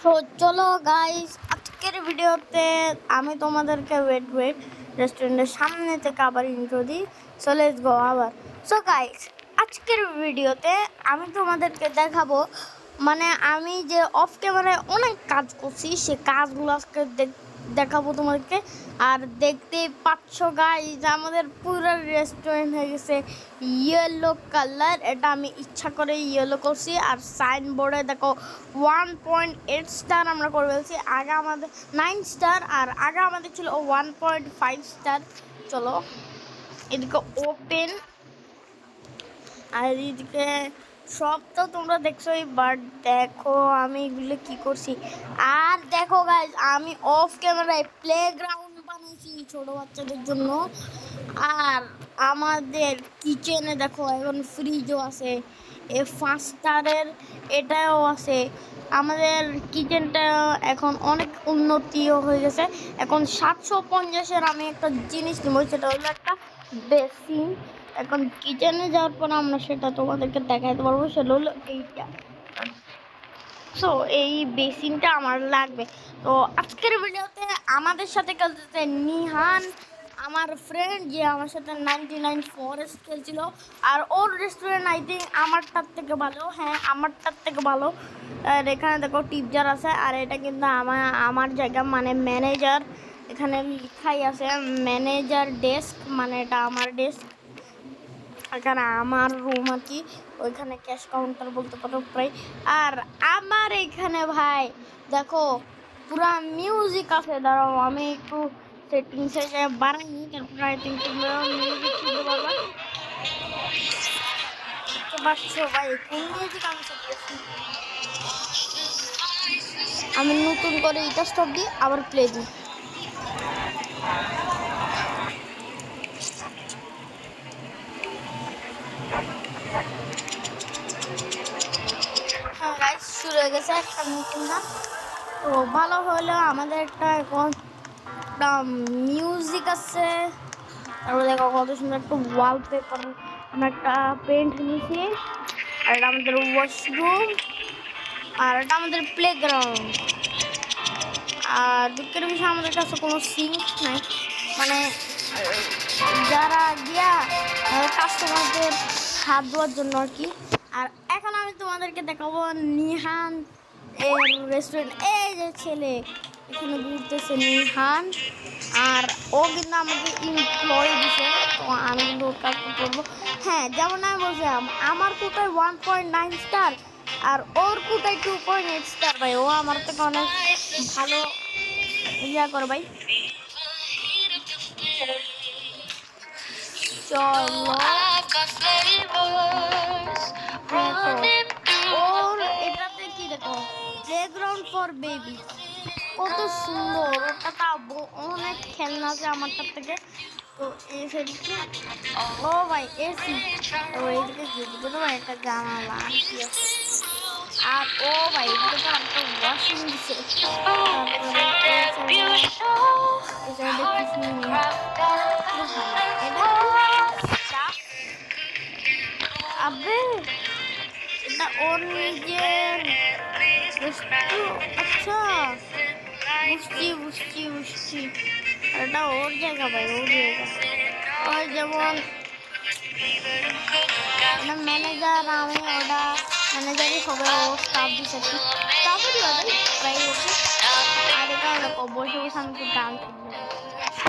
তো চলো গাইস, আজকের ভিডিওতে আমি তোমাদেরকে ওয়েট রেস্টুরেন্টের সামনে থেকে আবার ইন্ট্রো দিই। সো লেটস গো আবার। সো গাইস, আজকের ভিডিওতে আমি তোমাদেরকে দেখাবো, মানে আমি যে অফ ক্যামেরায় অনেক কাজ করছি সে কাজগুলো আজকে দেখাবো তোমাদেরকে। আর দেখতেই পাচ্ছ গাইস, আমাদের পুরো রেস্টুরেন্ট হয়ে গেছে ইয়েলো কালার। এটা আমি ইচ্ছা করে ইয়েলো করছি। আর সাইনবোর্ডে দেখো 1.8 স্টার আমরা করে ফেলছি। আগে আমাদের 9 স্টার, আর আগে আমাদের ছিল 1.5 স্টার। চলো এদিকে ওপেন, আর এদিকে সব তো তোমরা দেখছোই, বাট দেখো আমি এগুলো কি করছি। আর দেখো গাইজ, আমি অফ ক্যামেরায় প্লেগ্রাউন্ড বানিয়েছি ছোট বাচ্চাদের জন্য। আর আমাদের কিচেনে দেখো এখন ফ্রিজও আছে, 5 স্টারের এটাও আছে। আমাদের কিচেনটা এখন অনেক উন্নতিও হয়ে গেছে। এখন 750-এর আমি একটা জিনিস নেব, সেটা হলো একটা বেসিন। এখন কিচেনে যাওয়ার পর আমরা সেটা তোমাদেরকে দেখাতে পারবো, সেটা হলো এইটা। সো এই বেসিনটা আমার লাগবে। তো আজকের ভিডিওতে আমাদের সাথে খেলতেছে নিহান, আমার ফ্রেন্ড, যে আমার সাথে 99 ফরেস্ট খেলছিল। আর ওর রেস্টুরেন্ট আই থিঙ্ক আমারটার থেকে ভালো, হ্যাঁ আমারটার থেকে ভালো। আর এখানে দেখো টিপজার আছে, আর এটা কিন্তু আমার জায়গা, মানে ম্যানেজার। এখানে লেখাই আছে ম্যানেজার ডেস্ক, মানে এটা আমার ডেস্ক। এখানে আমার রুম আর কি, ওইখানে ক্যাশ কাউন্টার বলতে পারো প্রায়। আর আমার এইখানে ভাই দেখো পুরা মিউজিক আছে। দাঁড়াও আমি একটু সেটিংসে বাড়াইনি, তারপরে আই থিঙ্ক তোমরা মিউজিক শুনতে পারবা। পাচ্ছো ভাই কোন মিউজিক আমি শিখতেছি। আমি নতুন করে এটা স্টপ দিই, আবার প্লে দিই। হ্যাঁ গাইস, শুরু হয়ে গেছে একটা নতুন গান। তো ভালো হলো, আমাদের একটা এখন একটা মিউজিক আছে। তারপরে দেখো কত সুন্দর একটা ওয়ালপেপার, আমরা একটা পেন্ট নিয়েছি। আর এটা আমাদের ওয়াশরুম, আর এটা আমাদের প্লেগ্রাউন্ড। আর দুঃখের বিষয় আমাদের কাছে কোনো সিঙ্ক নাই, মানে যারা গিয়া কাস্টমারদের হাত ধোয়ার জন্য আর কি। আর এখন আমি তোমাদেরকে দেখাবো নিহান এর রেস্টুরেন্ট। এই যে ছেলে এখানে ঘুরতেছে নিহান, আর ও কিন্তু আমাকে এমপ্লয়ি দিছে, তো আমি কিন্তু ওর কাজ করবো। হ্যাঁ যেমন আমি বলছিলাম, আমার কোটায় 1.9 স্টার, আর ওর কোটায় 2.8 স্টার। ভাই ও আমার থেকে অনেক ভালো ইয়া করে ভাই। চলো ওর এটাতে কি দেখো, প্লেগ্রাউন্ড ফর বেবি, কত সুন্দর। ওটা তা অনেক খেলনা আছে আমারটার থেকে। তো এই সেদিকে ও ভাই এসি, তো এইদিকে যেদিকে তো ভাই একটা জানালা কি আছে। আর ও ভাই এদিকে তো একটা ওয়াশিং দিচ্ছে। আবে এটা ওর নিজের। আচ্ছা বুঝছি, এটা ওর জায়গা ভাই, ওর জায়গা। ওই যেমন ম্যানেজার, আমি ওটা ম্যানেজারই হবে, ও স্টাফ দিচ্ছে কি স্টাফেরই হবে প্রায় ওকে। আর এটা দেখো বসে বসে আমি গান শুনবো।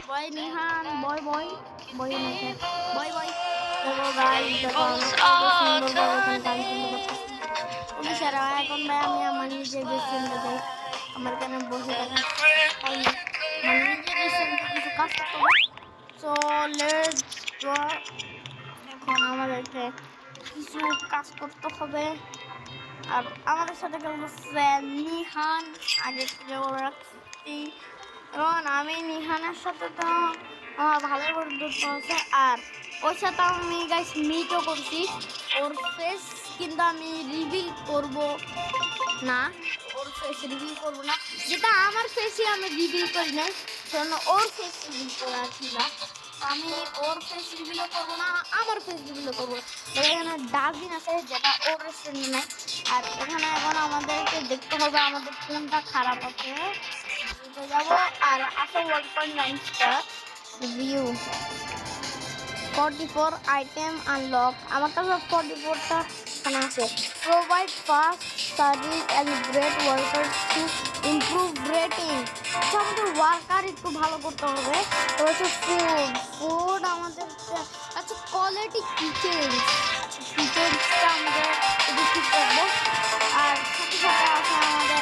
বয় নিহান বয় বয় বয় নিহান বয় বয়। দেখো গাইস, দেখো আমি কত সুন্দরভাবে এখানে গান শুনতে পাচ্ছি। পুলিশেরা এখন ভাই আমি আমার নিজের রেস্টুরেন্টে যাই, আমার এখানে বসে থাকা তাই না, আমার নিজের রেস্টুরেন্টে কিছু কাজ করতে হবে। So let's go. এখন আমাদেরকে কিছু কাজ করতে হবে। আর আমাদের সাথে খেলতেছে নিহান, আগে থেকে বলে রাখছি। এবং আমি নিহানের সাথে তো আমার ভালো বন্ধুত্ব আছে। আর ওর সাথে আমি গাইস মিটও করছি। ওর ফেস কিন্তু আমি রিভিল করব না, ওর ফেস রিভিল করবো না, যেটা আমার ফেসই আমি রিভিল করি নাই, সেজন্য ওর ফেস রিভিল করা ছিল। আমি ওর ফেস রিভিলও করবো না, আমার ফেস রিভিলও করবো না। এখানে ডাস্টবিন আছে যেটা ওর রেস্টুরেন্টে নাই, আর এখানে এখন আমাদেরকে দেখতে হবে আমাদের কোনটা খারাপ আছে। যাবো আর আছে 1.9 স্টার ভিউ, 44 আইটেম আনলক। আমার কাছে 44টা এখানে আছে। Provide fast service and great workers to improve rating. আমাদের ওয়ার্কার একটু ভালো করতে হবে। তো হচ্ছে ফুড আমাদের আচ্ছা কোয়ালিটি কিচেনসটা আমাদের একটু ঠিক করবো। আর সাথে সাথে আছে আমাদের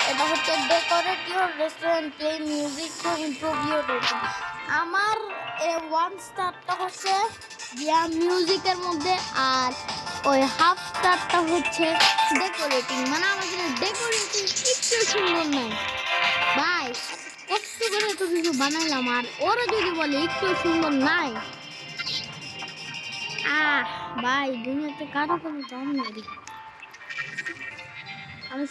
এটা হচ্ছে decorate your restaurant, play music to improve your rating. আমার 1 স্টারটা হচ্ছে মিউজিকের মধ্যে, আর ওই হাফ স্টারটা হচ্ছে ডেকোরেটিং। মানে আমাদের ডেকোরেটিং একটু সুন্দর নাই ভাই, কষ্ট করে তো কিছু বানাইলাম আর ওরা যদি বলে একটু সুন্দর নাই, ভাই দুনিয়াতে কারো কোনো দাম নেই। আমি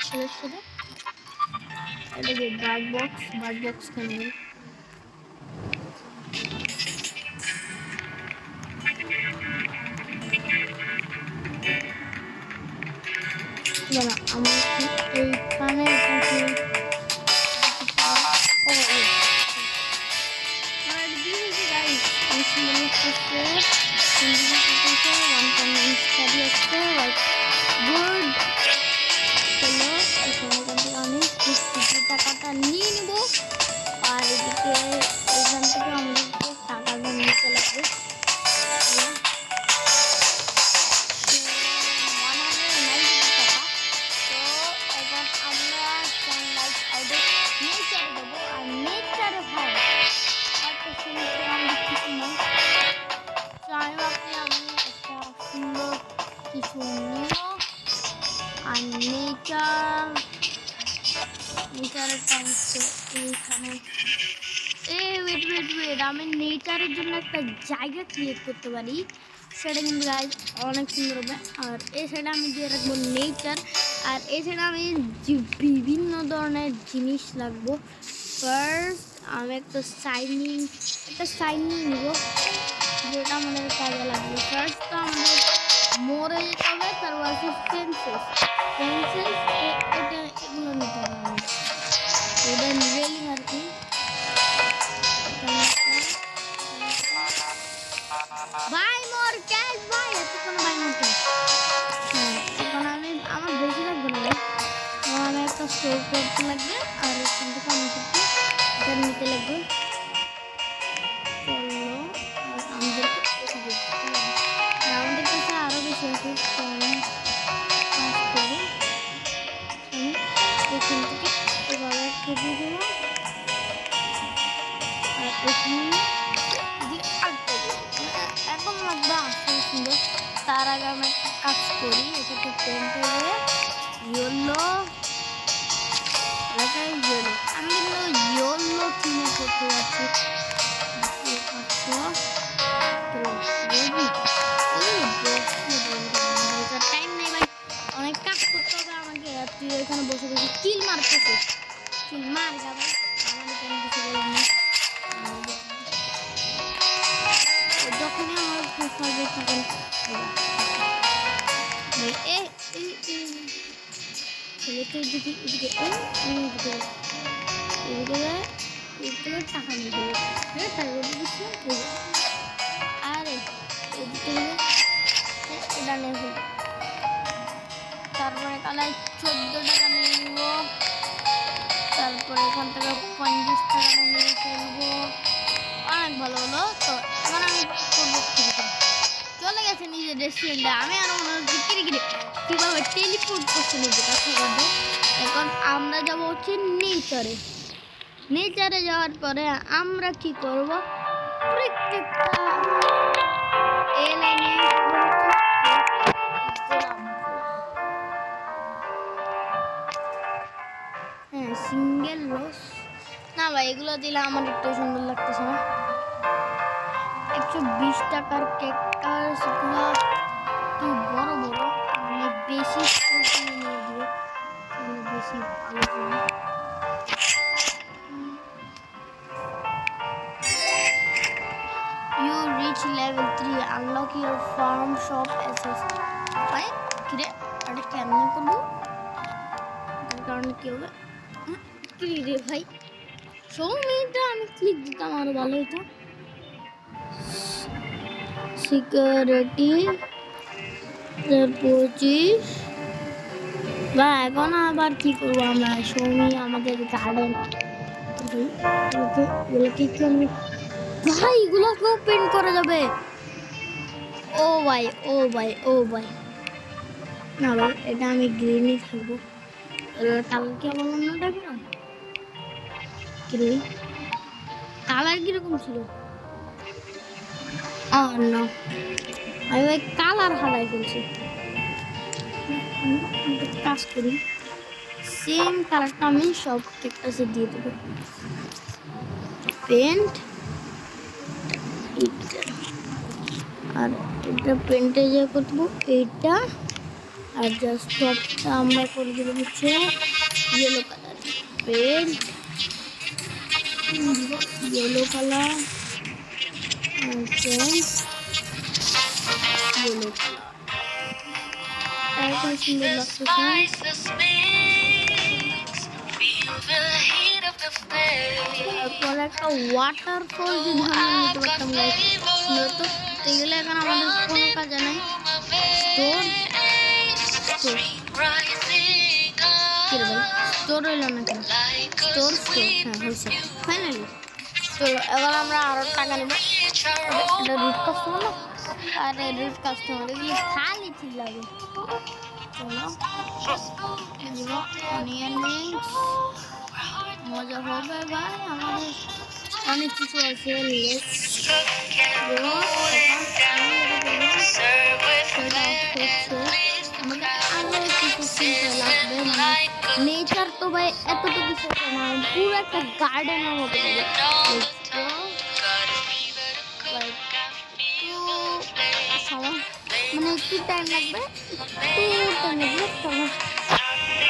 ছেলের সাথে এটা যে বার্ড বক্স কেন আমার এইখানে টাকাটা নিয়ে নেব। আর এদিকে এখান থেকে আমাদেরকে টাকাটা নিতে লাগবে। কিছু নিব আর নেচারের এইখানে ওয়েট আমি নেচারের জন্য একটা জায়গা ক্রিয়েট করতে পারি, সেটা কিন্তু গাইজ অনেক সুন্দর হবে। আর এই সাইডে আমি দিয়ে রাখবো নেচার, আর এই সাইডে আমি বিভিন্ন ধরনের জিনিস রাখবো। ফার্স্ট আমি একটা সাইন নিব যেটা আমাদের কাজে লাগবে। ফার্স্ট তো আমাদের মোড়ে যেতে হবে, তারপর আছে ফেন্সেস এটা এগুলো নিতে হবে। এটা রেলিং আর কি, ভাই মোর ক্যাশ ভাই এতক্ষণ ভাই মোর ক্যাশ। এখন আমি আমার বেশি লাগবে না, আমি একটা স্টোর করতে লাগবে আর এখান থেকে আমাদেরকে এটা নিতে লাগবে। আমাদের কাছে আরো বেশি আছে, এখান থেকে এভাবে খেতে দেবো আর এখন লাগবে আসলে সুন্দর। তার আগে আমি একটা কাজ করি, এটাকে পেন্ট করে ইয়েলো আমি কিন্তু ইয়েলো কিনে করতে যাচ্ছি। টাইম নেই ভাই, অনেক কাজ করতে হবে আমাকে। তুই এখানে বসে বসে কিল মারতেছিস, কিল মার যাবে আমাদের কেন কিছু বলেনি। যখনই আমার সার্ভে তখন ছেলেকে এদিকে এদিকে টাকা নিয়ে দেবে তারপরে দিচ্ছে আর এদিকে এটা নিয়ে ফেলবো। তারপরে কালাই 14 টাকা নিয়ে নিব, তারপরে এখান থেকে 50 টাকা নিয়ে ফেলবো। অনেক ভালো হলো। তো এবার আমি করবো চলে গেছে নিজের রেস্টুরেন্টে। আমি আরো মনে হচ্ছে কিভাবে টেলিপোর্ট করতে নিজে কথা বলবো। এখন আমরা যাবো হচ্ছে নেচারে যাওয়ার পরে আমরা কি করব, প্রত্যেকটা সিঙ্গেল রোজ না ভাই, এগুলো দিলে আমার একটু সুন্দর লাগতেছে না। 120 টাকার কেকটার সেগুলো একটু বড় মানে বেশি নিয়ে দিবে, বেশি ভালো হবে। You reach level 3, unlock your farm SS ভাই কিরে এটা কেমনে করবো এর কারণে কি হবে কি রে ভাই সৌমিটা আমি ক্লিক দিতাম আরো ভালো হতো সিকিউরিটি 25 বা এখন আবার কি করবো আমরা সৌমি আমাদের গার্ডেন এগুলোকে কি আমি ভাই এগুলোকেও পেন্ট করা যাবে ও ভাই ও ভাই ও ভাই না ভাই এটা আমি গ্রিনই থাকবো কালার কি আমার অন্য টাইপ না গ্রিন কালার কিরকম ছিল না আমি ভাই কালার হারাই ফেলছি কাজ করি সেম কালারটা আমি সব কাছে দিয়ে দেবো পেন্ট আর এটা পেন্টে যে করবো এইটা আর জাস্ট টপটা আমরা করে দেবো হচ্ছে yellow colour paint yellow colour paint yellow colour সুন্দর লাগতেছে তারপর একটা ওয়াটারফল যদি আমরা নিতে পারতাম তো এগুলো এখন আমাদের কোনো কাজে নাই স্টোর হইল না কেন স্টোর হ্যাঁ হয়েছে ফাইনালি তো এবার আমরা আরো টাকা নেব এটা রুট কাস্টমার না আর রুট কাস্টমার এগুলি খালি ঠিক লাগে চলো অনিয়ন রিংস মজা হবে ভাই আমাদের অনেক কিছু আছে নেচার তো ভাই এতটুকু কিছু না পুরো একটা গার্ডেনের মতো মানে একটু টাইম লাগবে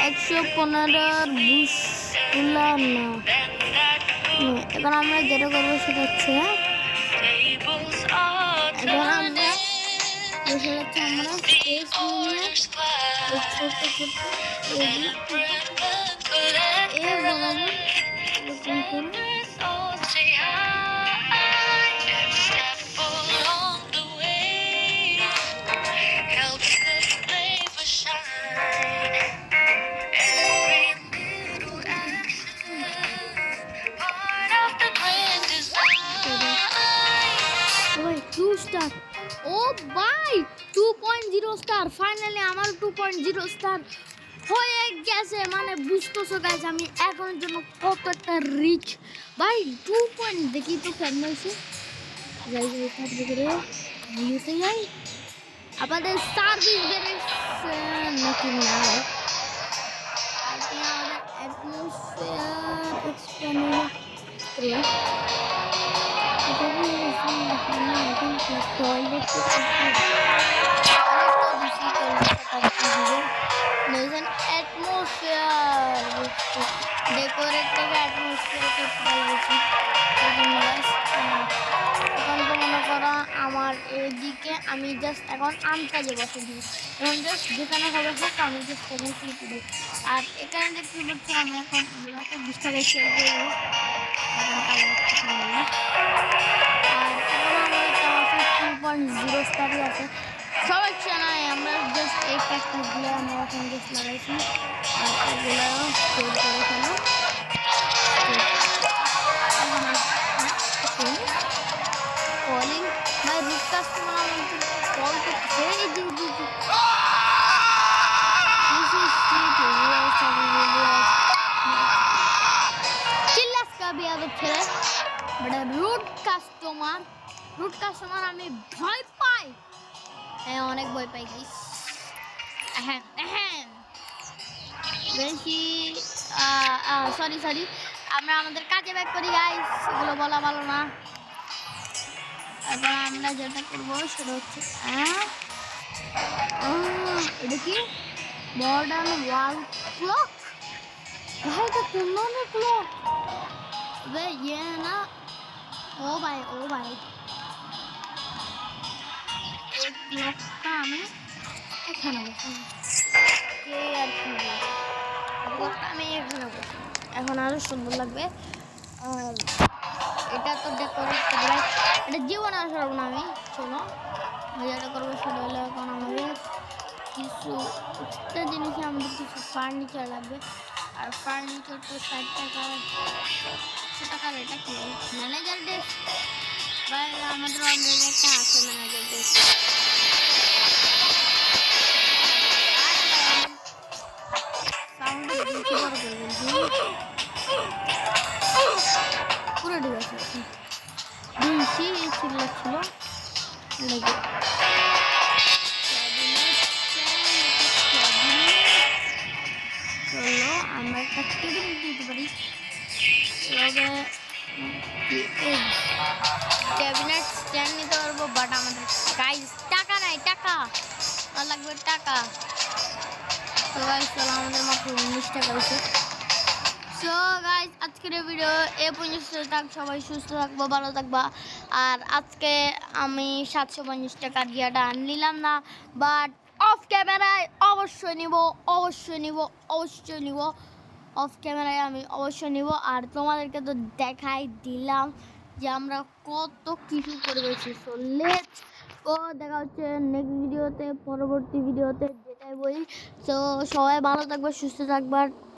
115 বুশ তুলা না এবার আমরা যেটা করবো সেটা হচ্ছে এবার আমরা স্পেস নিয়ে ছোট ছোট স্টার ও ভাই 2.0 স্টার ফাইনালি আমার 2.0 স্টার হয়ে গেছে মানে বুঝতেছো গাইস আমি এখনের জন্য কতটা রিচ ভাই 2 পয়েন্ট দেখি তো কেমন হয়েছে যাই যাই সাথে করে ভিউতে যাই আমাদের সার্ভিস বেড়েছে নাকি না আমাদের অ্যাটমসফিয়ার এক্সপ্যান্ড করে टॉयलेट एटमोसफियर डेकोरेट करके एटमोसफियर के এখন তো মনে করো আমার এদিকে আমি জাস্ট এখন আনকাজে বসে দিই এখন জাস্ট যেখানে হবে হোক আমি জাস্ট এখন ক্লিক দিই আর এখানে দেখতে পাচ্ছি আমি এখন 20 টাকায় সেল করবো আর 2.0 স্টারই আছে সমস্যা নাই আমরা জাস্ট এই প্যাকেজগুলো আমরা এখন জাস্ট লাগাইছি আর এগুলো সেল করে ফেলো কলিং ভাই রুট কাস্টমার আমাকে কল করছে এই জি জি জি চিল্লাস কাবি আদব ছেড়ে বড় রুট কাস্টমার আমি ভয় পাই হ্যাঁ অনেক ভয় পাই গাইস বেশি সরি আমরা আমাদের কাজে ব্যাক করি গাইস এগুলো বলা ভালো না এবার আমরা যেটা করবো সেটা হচ্ছে এটা কি মডার্ন ওয়াল ক্লক ভাই এটা কোন ধরনের ক্লক वे ये है ना ओ भाई एक क्लॉक का আমি এখানে বসি কে আর খাবে আমি এখানে বসি এখন আরো সুন্দর লাগবে আর এটা তো ডেকোরেট করে এটা জীবন আসব না আমি চলো যেটা করবো সেটা হলো এখন আমাদের কিছু এক্সট্রা জিনিসে আমাদের কিছু ফার্নিচার লাগবে আর ফার্নিচার তো 60 টাকা এটা কি ম্যানেজার ডেস্ক ভাই আমাদের অলরেডি একটা আছে ম্যানেজার ডেস্ক সাউন্ড বেশি বড় করে বলছি পুরো ঠিক আছে বেশি চিল্লাচ্ছিল লেগে চলো আমরা একটা টেবিল দিতে পারি তবে ক্যাবিনেট স্ট্যান্ড নিতে পারবো বাট আমাদের গাইস টাকা নাই টাকা আর লাগবে টাকা তো গাইস চলো আমাদের মাত্র 19 টাকা হয়েছে সো গাইস আজকের ভিডিও এ পর্যন্ত থাক সবাই সুস্থ থাকবো ভালো থাকবা আর আজকে আমি 750 টাকা দিয়াটা আনলাম না বাট অফ ক্যামেরায় অবশ্যই নিব অফ ক্যামেরায় আমি অবশ্যই নিব আর তোমাদেরকে তো দেখাই দিলাম যে আমরা কত কিছু করে গেছি সো লেটস গো দেখা হচ্ছে নেক্সট ভিডিওতে পরবর্তী ভিডিওতে যেটাই বলি তো সবাই ভালো থাকবে সুস্থ থাকবার